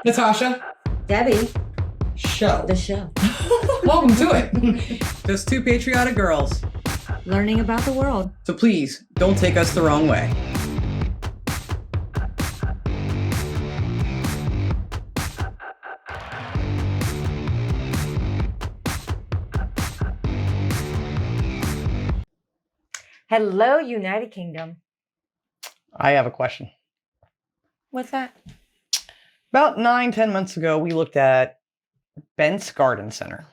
Natasha. Debbie. Show. The show. Welcome to it. Just two patriotic girls. Learning about the world. So please, don't take us the wrong way. Hello, United Kingdom. I have a question. What's that? About 9-10 months ago, we looked at Bent's Garden Center.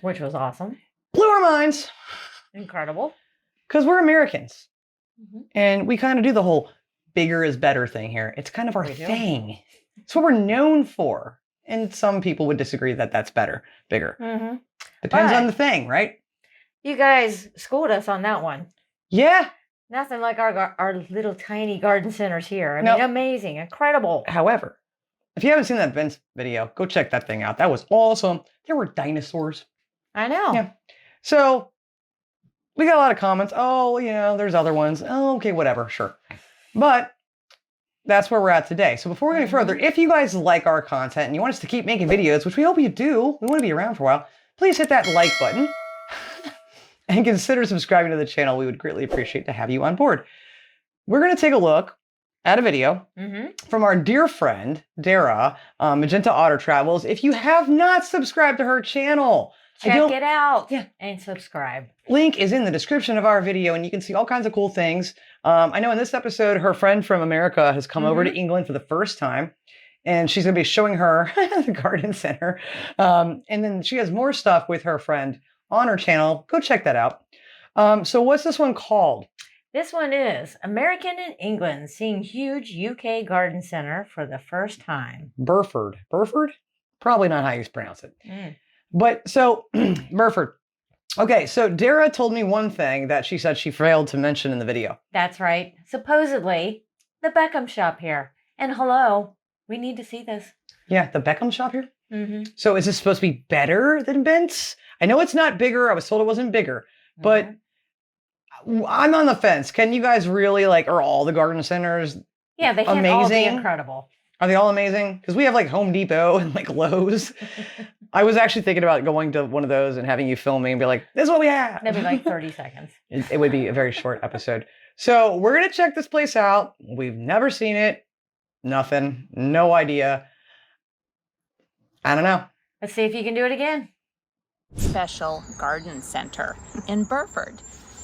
Which was awesome. Blew our minds. Incredible. Because we're Americans. And we kind of do the whole bigger is better thing here. It's kind of our thing. It's what we're known for. And some people would disagree that that's better, bigger. Depends on the thing, right? You guys schooled us on that one. Yeah. Nothing like our little tiny garden centers here. I mean, amazing, incredible. However, if you haven't seen that Bent's video, go check that thing out. That was awesome. There were dinosaurs. I know. Yeah. So we got a lot of comments. Oh, you know, there's other ones. Oh, okay, whatever, sure. But that's where we're at today. So before we go any further, if you guys like our content and you want us to keep making videos, which we hope you do, we want to be around for a while, please hit that like button and consider subscribing to the channel. We would greatly appreciate to have you on board. We're going to take a look at a video from our dear friend, Dara, Magenta Otter Travels. If you have not subscribed to her channel, check it out and subscribe. Link is in the description of our video, and you can see all kinds of cool things. I know in this episode, her friend from America has come over to England for the first time, and she's going to be showing her the garden center. And then she has more stuff with her friend on her channel. Go check that out. So what's this one called? This one is American in England seeing huge UK garden center for the first time. Burford. Burford? Probably not how you pronounce it. But so, Burford. Okay, so Dara told me one thing that she said she failed to mention in the video. That's right. Supposedly, the Beckham shop here. And hello, we need to see this. Yeah, the Beckham shop here? So is this supposed to be better than Bent's? I know it's not bigger. I was told it wasn't bigger. But I'm on the fence. Can you guys really, like, are all the garden centers they can all be incredible. Are they all amazing? Because we have, like, Home Depot and, like, Lowe's. I was actually thinking about going to one of those and having you film me and be like, this is what we have. That'd be like 30 seconds. It would be a very short episode. So we're going to check this place out. We've never seen it. Nothing. No idea. I don't know. Let's see if you can do it again. Special Garden Center in Burford.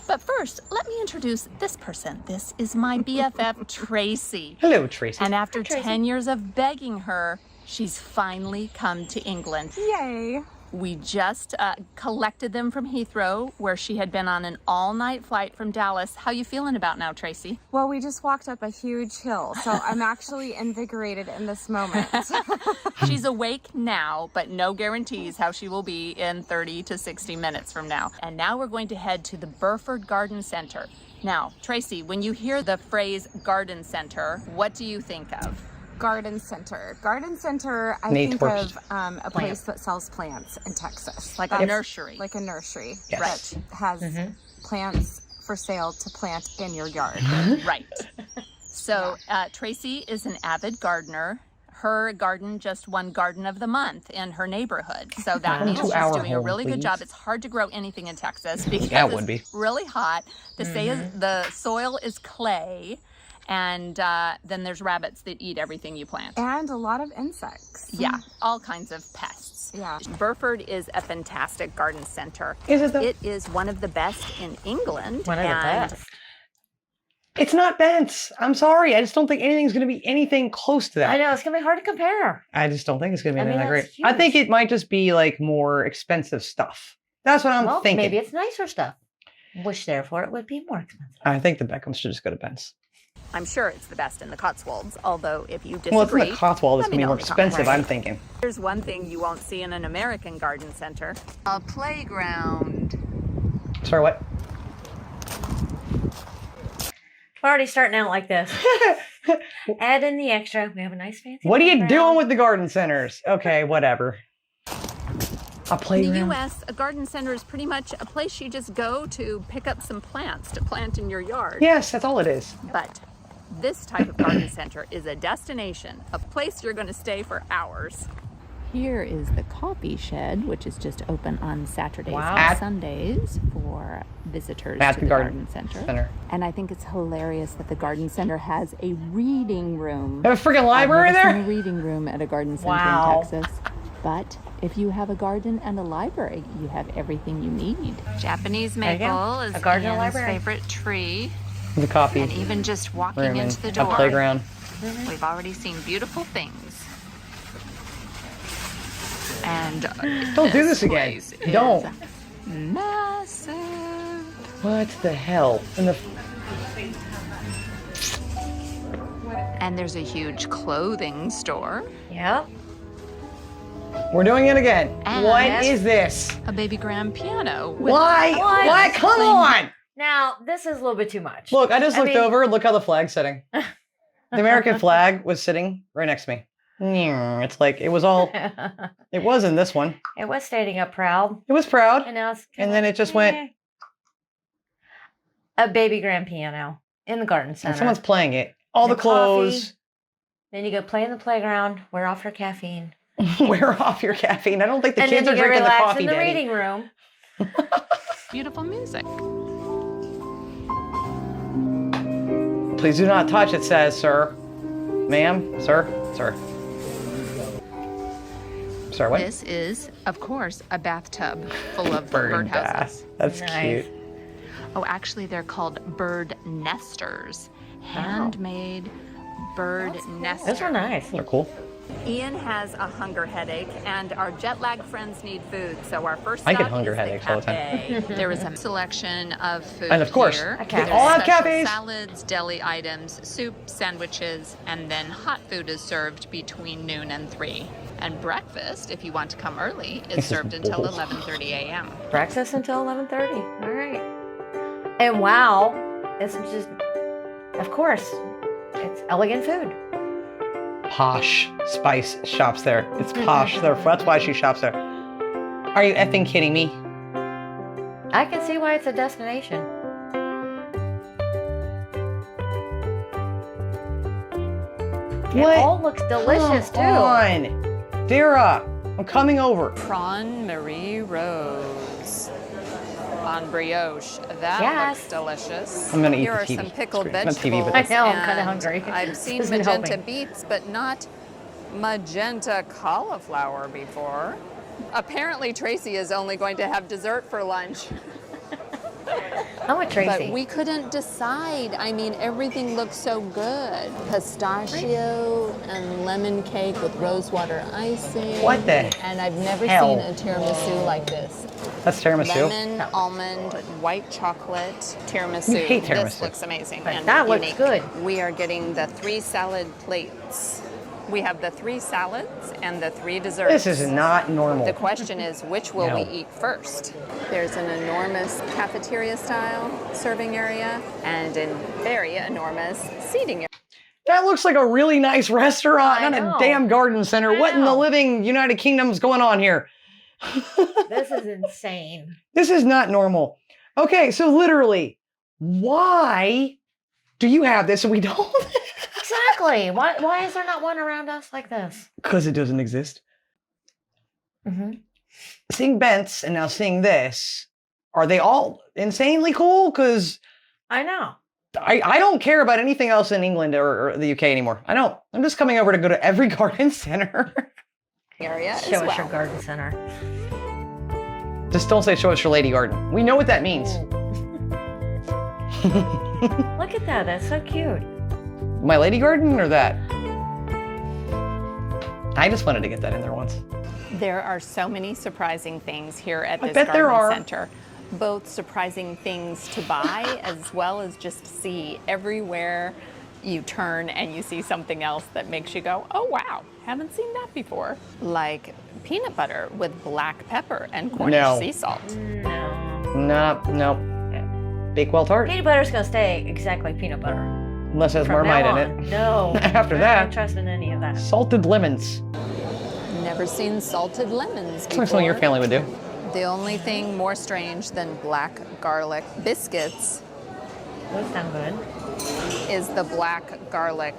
But first, let me introduce this person. This is my BFF, Tracy. Hello, Tracy. And after 10 years of begging her, she's finally come to England. Yay. We just collected them from Heathrow, where she had been on an all-night flight from Dallas. How you feeling about now, Tracy? Well, we just walked up a huge hill, so I'm actually invigorated in this moment. She's awake now, but no guarantees how she will be in 30 to 60 minutes from now. And now we're going to head to the Burford Garden Center. Now, Tracy, when you hear the phrase garden center, what do you think of? Garden Center. Garden Center, I think of a place that sells plants in Texas. Like a nursery. Like a nursery Yes. that has plants for sale to plant in your yard. Right. So Tracy is an avid gardener. Her garden just won Garden of the Month in her neighborhood. So that means she's doing a really good job. It's hard to grow anything in Texas because it's really hot. The soil is clay. And then there's rabbits that eat everything you plant. And a lot of insects. Yeah, all kinds of pests. Yeah. Burford is a fantastic garden center. Is it though? It is one of the best in England. One of the best. It's not Bent's. I'm sorry. I just don't think anything's going to be anything close to that. I know, it's going to be hard to compare. I just don't think it's going to be anything that great. Huge. I think it might just be like more expensive stuff. That's what I'm thinking. Maybe it's nicer stuff, which therefore it would be more expensive. I think the Beckhams should just go to Bent's. I'm sure it's the best in the Cotswolds, although if you disagree... Well, it's in the Cotswolds. It's going to be more expensive, I'm thinking. There's one thing you won't see in an American garden center. A playground. Sorry, what? We're already starting out like this. Add in the extra. We have a nice fancy What are you playground. doing with the garden centers? Okay, whatever. A playground? In the U.S., a garden center is pretty much a place you just go to pick up some plants to plant in your yard. Yes, that's all it is. But This type of garden center is a destination, a place you're going to stay for hours. Here is the coffee shed, which is just open on Saturdays and Sundays for visitors to the garden center. And I think it's hilarious that the garden center has a reading room. Have a freaking library there? I've never seen a reading room at a garden center in Texas. But if you have a garden and a library, you have everything you need. Japanese maple is Ian's favorite tree. The coffee. And even just walking into the door, a playground. We've already seen beautiful things. And don't do this again. Don't. Massive. What the hell? And there's a huge clothing store. Yep. We're doing it again. And what is this? A baby grand piano. Why? Why? Come on. Now, this is a little bit too much. Look, I just looked over. Look how the flag's sitting. The American flag was sitting right next to me. It's like, it was all, it was in this one. It was standing up proud. It was proud. And, now it's and then it just went. A baby grand piano in the garden center. And someone's playing it. All the clothes. Coffee. Then you go play in the playground, wear off your caffeine. Wear off your caffeine. I don't think the kids are drinking the coffee, in the Daddy. reading room. Beautiful music. Please do not touch, it says, sir. Ma'am, sir, sir. Sir, what? This is, of course, a bathtub full of bird birdhouses. bath. That's cute. Oh, actually, they're called bird nesters. Handmade bird nesters. Those are nice. They're cool. Ian has a hunger headache, and our jet-lagged friends need food. So our first I stop get hunger is headaches the all the time. cafe. There is a selection of food And of course, here. they all have Special cafes. Salads, deli items, soup, sandwiches, and then hot food is served between noon and 3. And breakfast, if you want to come early, is served until 11:30 a.m. Breakfast until 11:30. All right. And wow, it's just, of course, it's elegant food. Posh Spice shops there. It's posh. That's why she shops there. Are you effing kidding me? I can see why it's a destination. What? It all looks delicious Come too. on. Dara, I'm coming over. Prawn Marie Rose on brioche. That looks delicious. I'm gonna eat Here the are TV some pickled screen. It's on TV, vegetables. but I know, I'm kinda and hungry. I've seen Isn't magenta helping. beets, but not magenta cauliflower before. Apparently, Tracy is only going to have dessert for lunch. I'm with Tracy. But we couldn't decide. I mean, everything looks so good. Pistachio and lemon cake with rosewater icing. What the And I've never hell? seen a tiramisu like this. That's tiramisu. Lemon, almond, white chocolate tiramisu. You hate tiramisu. This looks amazing But and that looks unique. good. We are getting the 3 salad plates. We have the 3 salads and the 3 desserts. This is not normal. The question is, which will we No. eat first? There's an enormous cafeteria-style serving area and a very enormous seating area. That looks like a really nice restaurant, I not know. a damn garden center. I What in the know. living United Kingdom's going on here? This is insane. This is not normal. Okay, so literally, why do you have this and we don't? Exactly. Why is there not one around us like this? Because it doesn't exist. Mm-hmm. Seeing Bent's and now seeing this, are they all insanely cool? Because I know. I don't care about anything else in England or the UK anymore. I don't. I'm just coming over to go to every garden center. Area as Show us well. your garden center. Just don't say show us your lady garden. We know what that means. Look at that. That's so cute. My lady garden or that? I just wanted to get that in there once. There are so many surprising things here at I this bet garden there are. center. Both surprising things to buy as well as just see. Everywhere you turn and you see something else that makes you go, oh wow, haven't seen that before. Like peanut butter with black pepper and Cornish No. sea salt. No. No. Bakewell tart. Peanut butter's gonna stay exactly peanut butter. Unless there's From Marmite now in on. it. No. After I that. don't trust in any of that. Salted lemons. Never seen salted lemons That's before. like something your family would do. The only thing more strange than black garlic biscuits Those sound good. Is the black garlic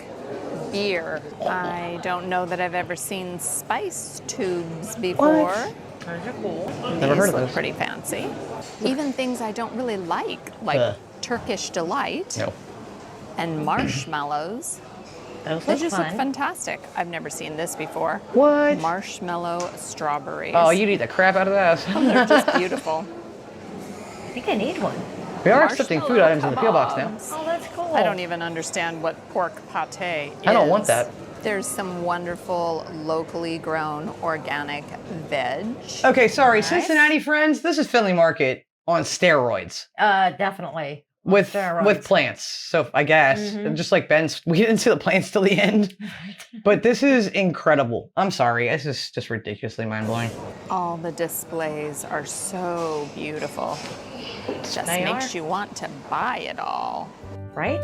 beer. I don't know that I've ever seen spice tubes before. What? Those are cool. Never heard of look those. pretty fancy. Even things I don't really like Turkish Delight No. and marshmallows. Those They look just fun. look fantastic. I've never seen this before. What? Marshmallow strawberries. Oh, you'd eat the crap out of that. They're just beautiful. I think I need one. We are accepting food Marshmallow items in the PO box now. kebabs. Oh, that's cool. I don't even understand what pork pate is. I don't want that. There's some wonderful locally grown organic veg. Okay, sorry, Nice. Cincinnati friends. This is Philly Market on steroids Definitely. On with steroids. plants. So I guess just like Ben's, we didn't see the plants till the end. But this is incredible. I'm sorry, this is just ridiculously mind blowing. All the displays are so beautiful. It just They makes are. you want to buy it all. Right?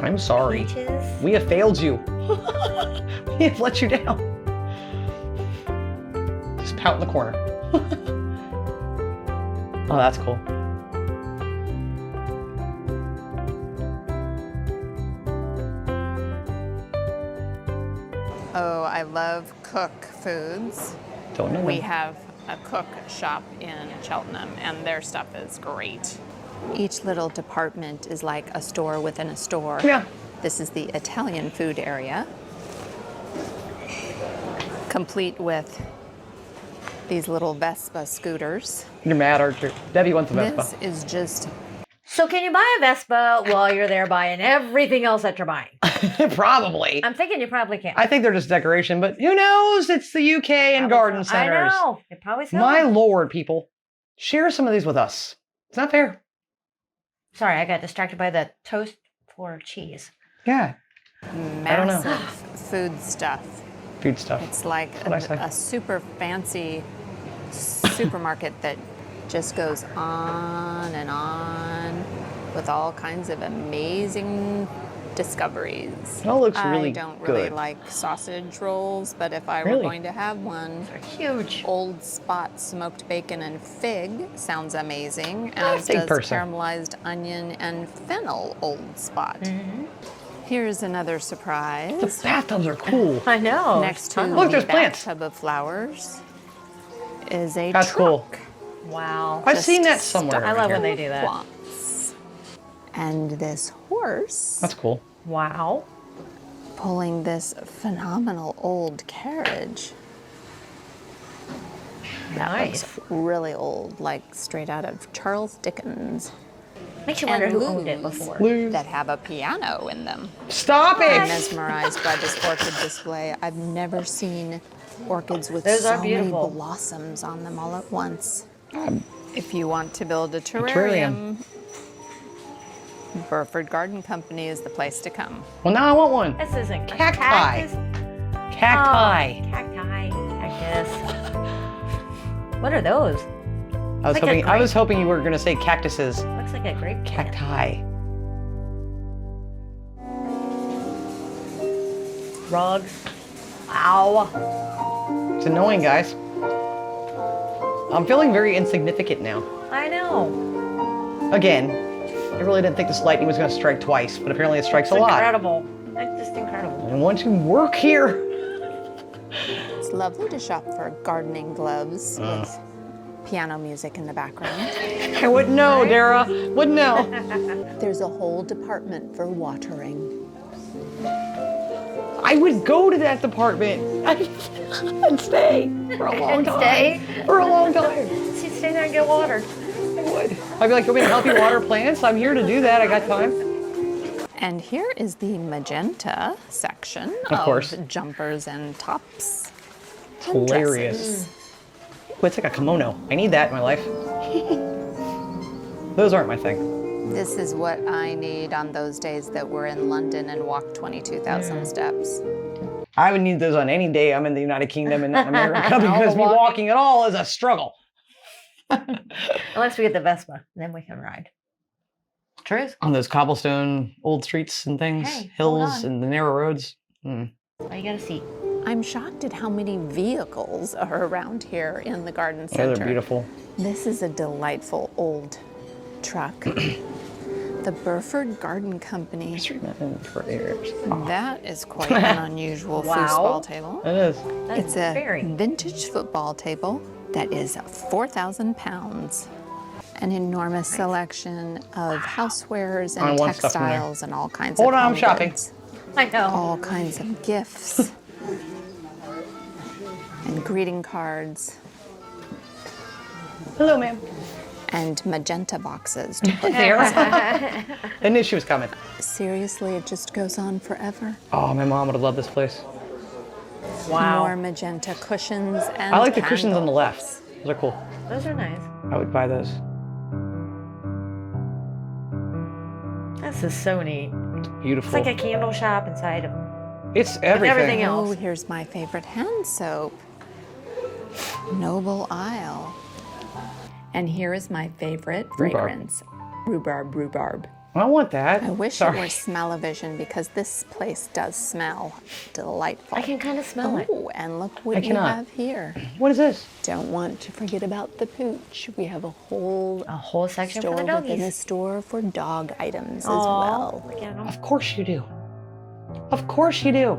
I'm sorry. Peaches. We have failed you. We have let you down. Just pout in the corner. Oh, that's cool. Oh, I love Cook Foods. Don't know. We them. have a cook shop in Cheltenham, and their stuff is great. Each little department is like a store within a store. Yeah. This is the Italian food area, complete with these little Vespa scooters. You're mad, aren't you? Debbie wants the Vespa. This is just So can you buy a Vespa while you're there buying everything else that you're buying? Probably. I'm thinking you probably can. I think they're just decoration, but who knows? It's the UK and garden I centers. know. It probably so. My lord, people. Share some of these with us. It's not fair. Sorry, I got distracted by the toast for cheese. Yeah. don't know. massive food stuff. Food stuff. It's like What'd I say? a super fancy supermarket that just goes on and on with all kinds of amazing discoveries. It all looks really I don't really good. like sausage rolls, but if I were Really? going to have one, They're huge. Old Spot smoked bacon and fig sounds amazing, I'm a as fig does person. caramelized onion and fennel Old Spot. Mm-hmm. Here's another surprise. The bathtubs are cool. I know. Next to Look, there's the plants. bathtub of flowers is a That's cool. truck. Wow. I've seen that Just somewhere. I over love here. when they do that. Plants. And this horse That's cool. Wow. pulling this phenomenal old carriage. Nice. Really old, like straight out of Charles Dickens. Makes you wonder And who owned it loos before. Lose. that have a piano in them. Stop I'm it! mesmerized by this orchid display. I've never seen orchids with Those are so many beautiful. blossoms on them all at once. If you want to build a terrarium. terrarium, Burford Garden Company is the place to come. Well, now I want one. This isn't a Cacti. cactus. Cacti. Oh, cacti. Cactus. What are those? I was like a hoping. I grape. was hoping you were gonna say cactuses. Looks like a grape. Cacti. Rugs. Wow. It's annoying, guys. I'm feeling very insignificant now. I know. Again, I really didn't think this lightning was gonna strike twice, but apparently it strikes It's a lot. incredible. It's just incredible. I want to work here. It's lovely to shop for gardening gloves with piano music in the background. I wouldn't know, Dara. Wouldn't know. There's a whole department for watering. I would go to that department and stay for a long And time. stay? For a long time. See, stay there and get watered. I would. I'd be like, you want me to help you water plants? I'm here to do that. I got time. And here is the magenta section Of course. jumpers and tops. It's and hilarious. dresses. Ooh, it's like a kimono. I need that in my life. Those aren't my thing. This is what I need on those days that we're in London and walk 22,000 steps. I would need those on any day I'm in the United Kingdom and not in America because me walking. walking at all is a struggle. Unless we get the Vespa, then we can ride. Truth. On those cobblestone old streets and things, Hey, hills hold on. and the narrow roads. Oh, you got a seat. I'm shocked at how many vehicles are around here in the garden Yeah, center. they're beautiful. This is a delightful old truck. The Burford Garden Company. That is quite an unusual foosball table. It is. It's a vintage football table that is 4,000 pounds. An enormous selection of housewares and textiles and all kinds of Hold on, I'm shopping. goods. I know. All kinds of gifts and greeting cards Hello, ma'am. and magenta boxes to put There. I knew she was coming. Seriously, it just goes on forever. Oh, my mom would have loved this place. Wow. More magenta cushions and I like the cushions on the candles. left. Those are cool. Those are nice. I would buy those. This is so neat. Beautiful. It's like a candle shop inside of It's everything. everything Oh, else. here's my favorite hand soap. Noble Isle. And here is my favorite fragrance. Rhubarb. I want that. I wish Sorry. it were smell-o-vision because this place does smell delightful. I can kind of smell it. Oh, and look what I you cannot. have here. What is this? Don't want to forget about the pooch. We have a whole section store for the within a doggies. store for dog items as Aw, well. look at 'em. Of course you do. Of course you do.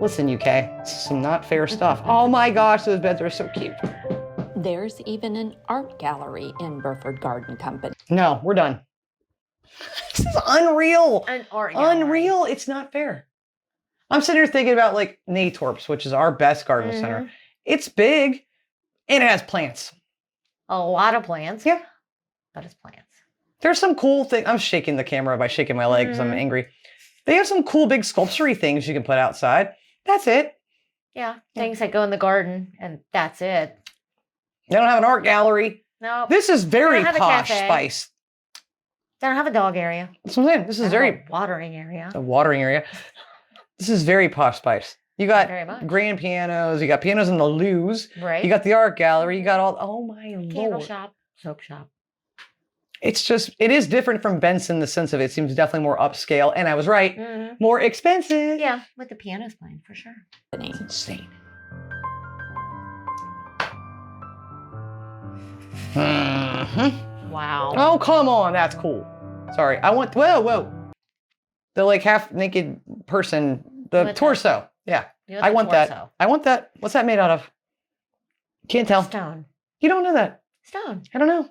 Listen, UK, this is some not fair stuff. Oh my gosh, those beds are so cute. There's even an art gallery in Burford Garden Company. No, we're done. This is unreal. An art gallery. Unreal. It's not fair. I'm sitting here thinking about like Natorps, which is our best garden center. It's big and it has plants. A lot of plants. Yeah. But it's plants. There's some cool thing. I'm shaking the camera by shaking my leg because I'm angry. They have some cool big sculpture things you can put outside. That's it. Yeah. Things that go in the garden, and that's it. They don't have an art gallery. No. This is very They don't have a posh cafe. spice. They don't have a dog area. That's what I'm saying. This They is have very a watering area. a watering area. This is very posh spice. You got Very much. grand pianos. You got pianos in the loos. Right. You got the art gallery. You got all. Oh my candle lord! shop, soap shop. It's just. It is different from Benson in the sense of it seems definitely more upscale. And I was right. More expensive. Yeah, with the pianos playing for sure. It's insane. Wow. Oh come on, that's cool. Sorry, I want. Whoa. The like half naked person. The With torso. Yeah. You want I the want torso. that. I want that. What's that made out of? Can't tell. Stone. You don't know that. Stone. I don't know.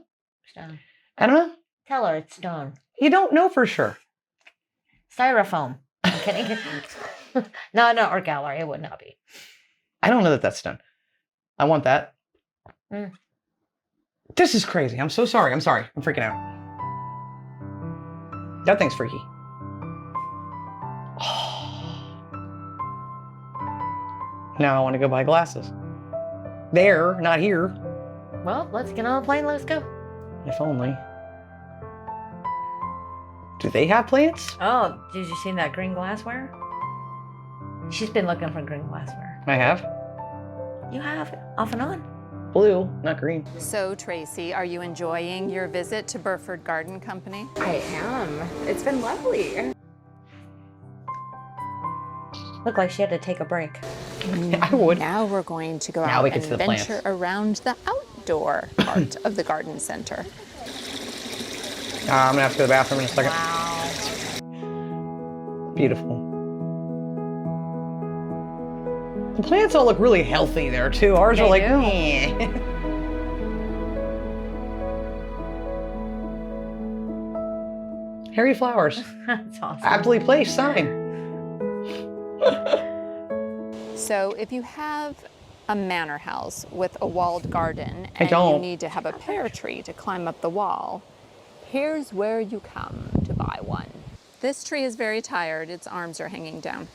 Stone. I don't know. Tell her it's stone. You don't know for sure. Styrofoam. I'm kidding. No, art gallery. It would not be. I don't know that that's done. I want that. Mm. This is crazy. I'm so sorry. I'm sorry. I'm freaking out. That thing's freaky. Now I want to go buy glasses. There, not here. Well, let's get on a plane. Let's go. If only. Do they have plants? Oh, did you see that green glassware? She's been looking for green glassware. I have. You have, off and on. Blue, not green. So, Tracy, are you enjoying your visit to Burford Garden Company? I am. It's been lovely. Looked like she had to take a break. I would. Now we're going to go Now out we can and see the venture plants. around the outdoor part of the garden center. I'm gonna have to go to the bathroom in a second. Wow. Beautiful. The plants all look really healthy there too. Ours are They like, do. meh. Harry flowers. That's awesome. Aptly placed sign. So, if you have a manor house with a walled garden I and don't. you need to have a pear tree to climb up the wall, here's where you come to buy one. This tree is very tired. Its arms are hanging down.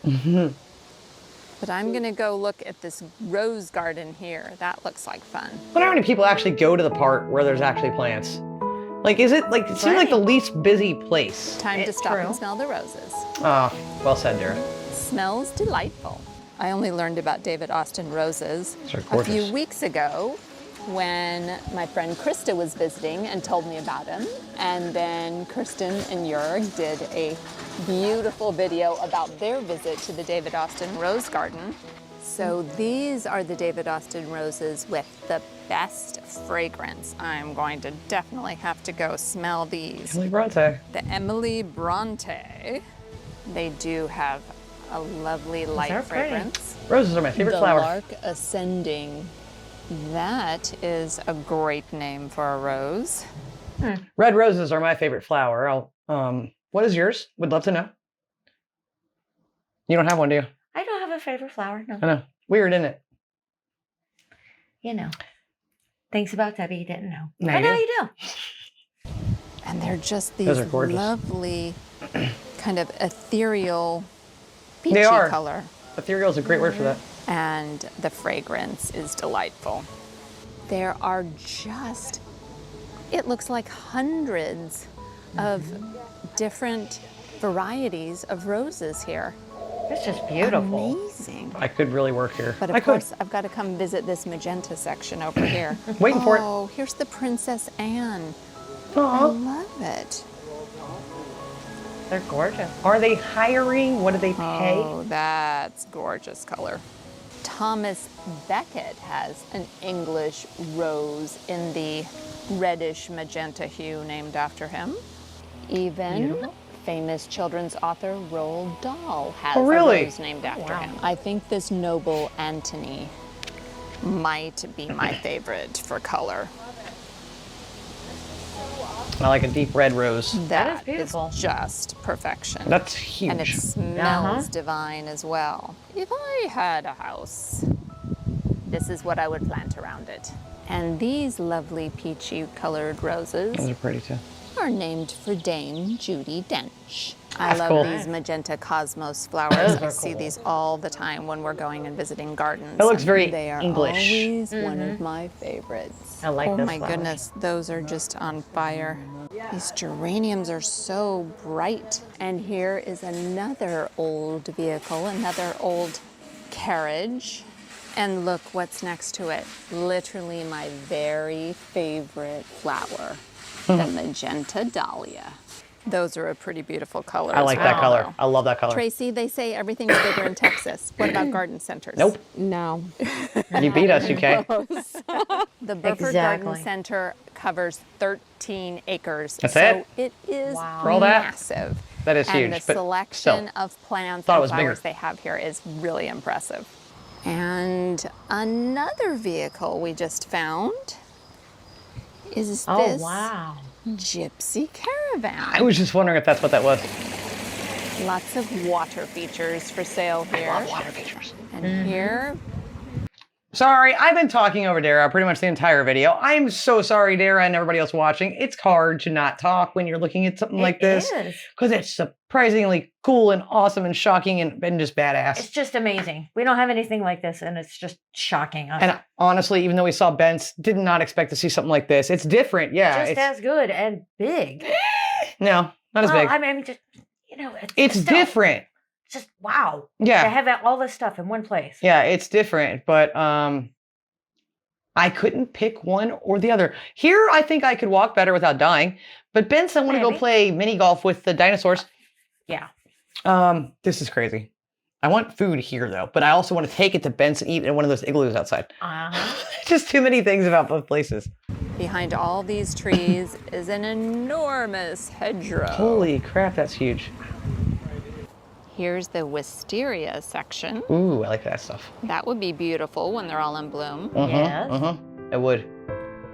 But I'm going to go look at this rose garden here. That looks like fun. I wonder how many people actually go to the part where there's actually plants. Like, is it like, it seems like the least busy place. Time to It's stop true. and smell the roses. Ah, well said, Dara. Smells delightful. I only learned about David Austin roses These are a gorgeous. few weeks ago when my friend Krista was visiting and told me about him. And then Kirsten and Jörg did a beautiful video about their visit to the David Austin Rose Garden. So these are the David Austin roses with the best fragrance. I'm going to definitely have to go smell these. Emily Bronte. The Emily Bronte. They do have a lovely light fragrance. Roses are my favorite the flower. Lark Ascending. That is a great name for a rose. Red roses are my favorite flower. What is yours? Would love to know. You don't have one, do you? I don't have a favorite flower, no. I know. Weird, isn't it? You know. Things about Debbie you didn't know. Now But you now do. you do. And they're just these Those are gorgeous. lovely, kind of ethereal, peachy They are. color. Ethereal is a great word for that. And the fragrance is delightful. There are just, it looks like hundreds of different varieties of roses here. It's just beautiful. Amazing. I could really work here. But I of course, I've got to come visit this magenta section over here. Waiting for it. Oh, here's the Princess Anne. I Aw. love it. They're gorgeous. Are they hiring? What do they pay? Oh, that's gorgeous color. Thomas Becket has an English rose in the reddish magenta hue named after him. Even famous children's author Roald Dahl has a rose named after him. I think this Noble Antony might be my favorite for color. I like a deep red rose. That is beautiful. Just perfection. That's huge. And it smells divine as well. If I had a house, this is what I would plant around it. And these lovely peachy colored roses Those are pretty too. are named for Dame Judy Dench. I That's love cool. these magenta cosmos flowers. I see these all the time when we're going and visiting gardens. That looks very They are English. always one of my favorites. I like oh those my flowers. goodness, those are just on fire. These geraniums are so bright. And here is another old vehicle, another old carriage. And look what's next to it. Literally my very favorite flower, the magenta dahlia. Those are a pretty beautiful color. I like that color. I love that color. Tracy, they say everything's bigger in Texas. What about garden centers? Nope. No. You beat us, UK. The Burford Garden Center covers 13 acres. That's so it? it is For all that? massive. That is huge. And the but selection still. of plants Thought it and was bigger. flowers they have here is really impressive. And another vehicle we just found is this Oh, wow. gypsy caravan. I was just wondering if that's what that was. Lots of water features for sale here. I love water features. And here, Sorry, I've been talking over Dara pretty much the entire video. I'm so sorry, Dara, and everybody else watching. It's hard to not talk when you're looking at something like this. It is. Because it's surprisingly cool and awesome and shocking and just badass. It's just amazing. We don't have anything like this, and it's just shocking us. And honestly, even though we saw Bent's, did not expect to see something like this. It's different, yeah. just as good and big. No, not as big. I mean, just, you know, It's still, different. Just wow. Yeah. To have all this stuff in one place. Yeah, it's different, but I couldn't pick one or the other. Here, I think I could walk better without dying, but Ben's, I want to go play mini golf with the dinosaurs. Yeah. This is crazy. I want food here though, but I also want to take it to Ben's and eat in one of those igloos outside. Just too many things about both places. behind all these trees is an enormous hedgerow. Holy crap, that's huge. Here's the wisteria section. Ooh, I like that stuff. That would be beautiful when they're all in bloom. Yes. It would.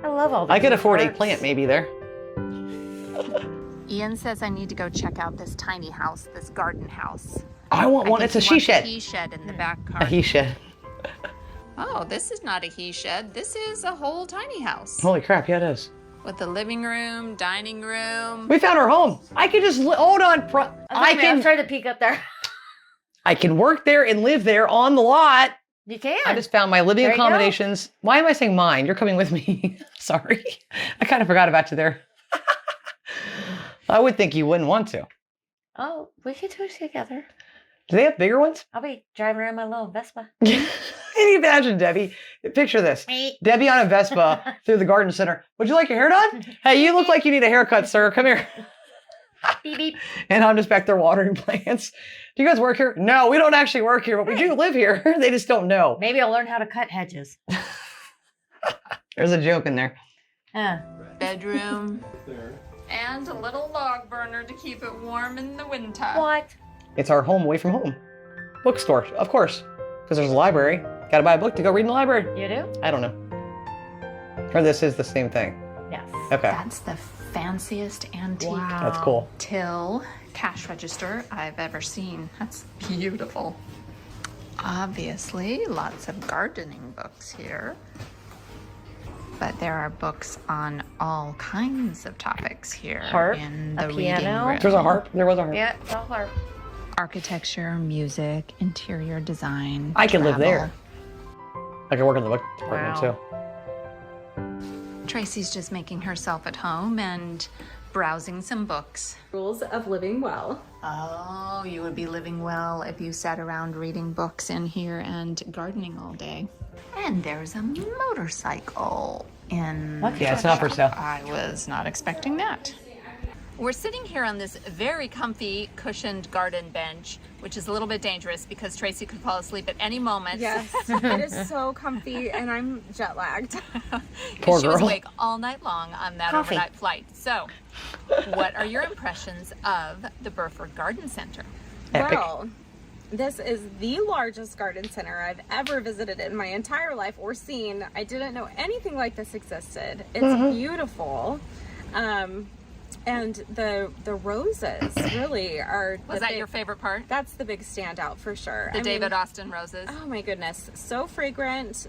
I love all these. I could afford a herbs. plant maybe there. Ian says I need to go check out this tiny house, this garden house. I want one. It's a she shed. A he shed in the back A car. he shed. Oh, this is not a he shed. This is a whole tiny house. Holy crap, yeah, it is. With the living room, dining room. We found our home. I could just hold on. I'm trying to peek up there. I can work there and live there on the lot. You can. I just found my living There you go. accommodations. Why am I saying mine? You're coming with me. Sorry. I kind of forgot about you there. I would think you wouldn't want to. Oh, we could do it together. Do they have bigger ones? I'll be driving around my little Vespa. Can you imagine, Debbie? Picture this. Debbie on a Vespa through the garden center. Would you like your hair done? Hey, you look like you need a haircut, sir. Come here. Beep, beep. And I'm just back there watering plants. Do you guys work here? No, we don't actually work here, but we do live here. They just don't know. Maybe I'll learn how to cut hedges. There's a joke in there. Bedroom. And a little log burner to keep it warm in the winter. What? It's our home away from home. Bookstore, of course. Because there's a library. Gotta buy a book to go read in the library. You do? I don't know. Or this is the same thing. Yes. Okay. That's the fanciest antique That's cool. till cash register I've ever seen. That's beautiful. Obviously, lots of gardening books here. But there are books on all kinds of topics here Harp, in a the reading piano. room. There's a harp. There was a harp. Yeah, it's all harp. Architecture, music, interior design. I could live travel. there. I could work in the book department Wow. too. Tracy's just making herself at home and browsing some books. Rules of living well. Oh, you would be living well if you sat around reading books in here and gardening all day. And there's a motorcycle in What? Yeah, it's not for sale. I was not expecting that. We're sitting here on this very comfy cushioned garden bench, which is a little bit dangerous because Tracy could fall asleep at any moment. Yes, it is so comfy, and I'm jet lagged. Poor She was girl. awake all night long on that Coffee. overnight flight. So, what are your impressions of the Burford Garden Center? Epic. Well, this is the largest garden center I've ever visited in my entire life or seen. I didn't know anything like this existed. It's beautiful. And the roses really are. Was that your favorite part? That's the big standout for sure. The David Austin roses. Oh my goodness, so fragrant.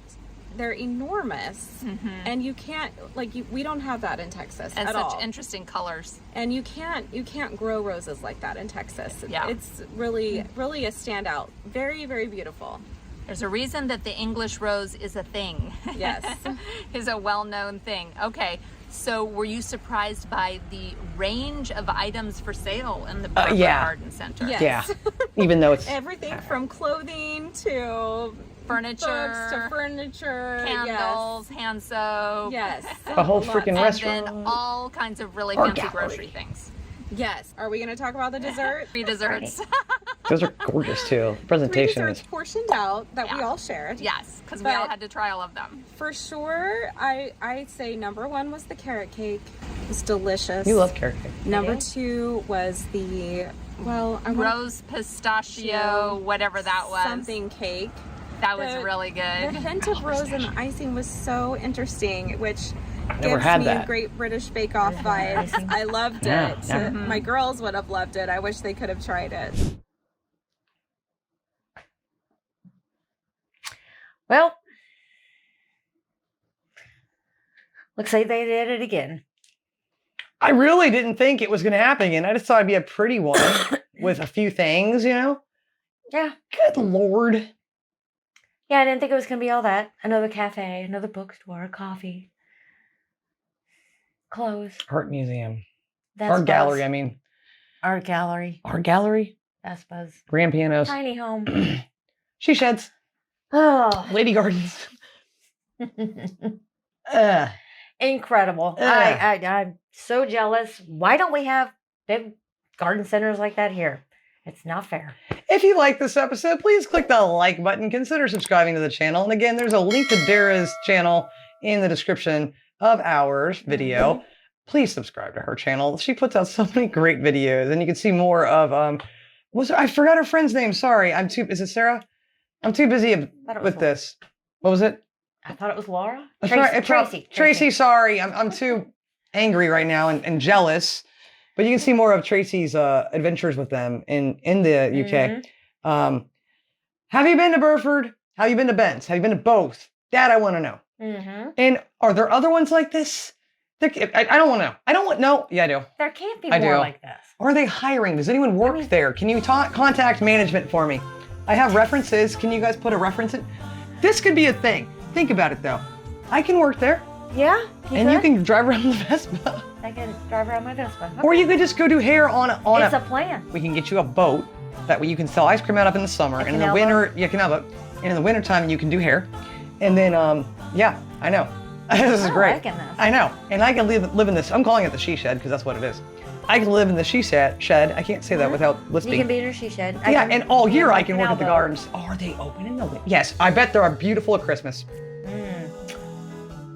They're enormous, and you can't we don't have that in Texas And at such all. interesting colors. And you can't grow roses like that in Texas. Yeah. It's really a standout. Very, very beautiful. There's a reason that the English rose is a thing. Yes. Is a well-known thing. Okay, so were you surprised by the range of items for sale in the Burford yeah. Garden Center? Yes. Yeah. Even though it's Everything from clothing to Furniture, books to furniture, candles, hand soap. Yes. a whole Lots. freaking And restaurant. then all kinds of really Art fancy gallery. grocery things. Yes. Are we going to talk about the dessert? Free desserts. Those are gorgeous too. 3 Presentation desserts is portioned out that we Yeah. all shared. Yes, because we all But- had to try all of them. For sure, I say number 1 was the carrot cake. It's delicious. You love carrot cake. Number Yeah. 2 was the Rose pistachio, whatever that was. something cake. That was The- really The good. hint of rose and icing was so interesting, which Never gives had me that. Great British Bake Off vibes. I loved Yeah, it. never. My girls would have loved it. I wish they could have tried it. Well, looks like they did it again. I really didn't think it was going to happen again. I just thought it'd be a pretty one with a few things, you know? Yeah. Good Lord. Yeah, I didn't think it was going to be all that. Another cafe, another bookstore, coffee, clothes. Art museum. That's Art gallery, Buzz. I mean. Art gallery. Art gallery? That's Buzz. Grand pianos. Tiny home. She sheds. Oh. Lady gardens. Ugh. Incredible. I'm so jealous. Why don't we have big garden centers like that here? It's not fair. If you like this episode, please click the like button. Consider subscribing to the channel. And again, there's a link to Dara's channel in the description of our video. Please subscribe to her channel. She puts out so many great videos, and you can see more of I forgot her friend's name. Sorry, is it Sarah? I'm too busy with this. What was it? I thought it was Laura. Tracy. Tracy, sorry. I'm too angry right now and jealous. But you can see more of Tracy's adventures with them in the UK. Have you been to Burford? Have you been to Bent's? Have you been to both? That I want to know. And are there other ones like this? I don't want to know. I don't want no. Yeah, I do. There can't be I more do. like this. Are they hiring? Does anyone work there? Can you contact management for me? I have references. Can you guys put a reference in? This could be a thing. Think about it though. I can work there. Yeah. You can drive around the Vespa. I can drive around my Vespa. Okay. Or you could just go do hair on It's a plan. We can get you a boat. That way you can sell ice cream out up in the summer. And in the canal winter, you can have a. And in the winter time, you can do hair. And then, yeah, I know. This is I'm great. liking this. I know. And I can live in this. I'm calling it the she shed because that's what it is. I can live in the shed. I can't say that without You lisping. can be in your she shed. Yeah, and all year I can work at the elbow. gardens. Oh, are they open in the winter? Yes, I bet they're beautiful at Christmas.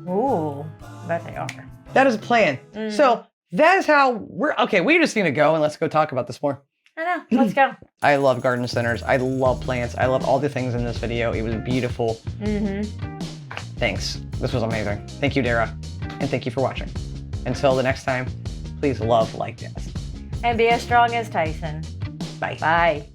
Ooh, bet they are. That is a plan. So that is how we just need to go and let's go talk about this more. I know. Let's go. I love garden centers. I love plants. I love all the things in this video. It was beautiful. Thanks. This was amazing. Thank you, Dara. And thank you for watching. Until the next time, please love like this. And be as strong as Tyson. Bye. Bye.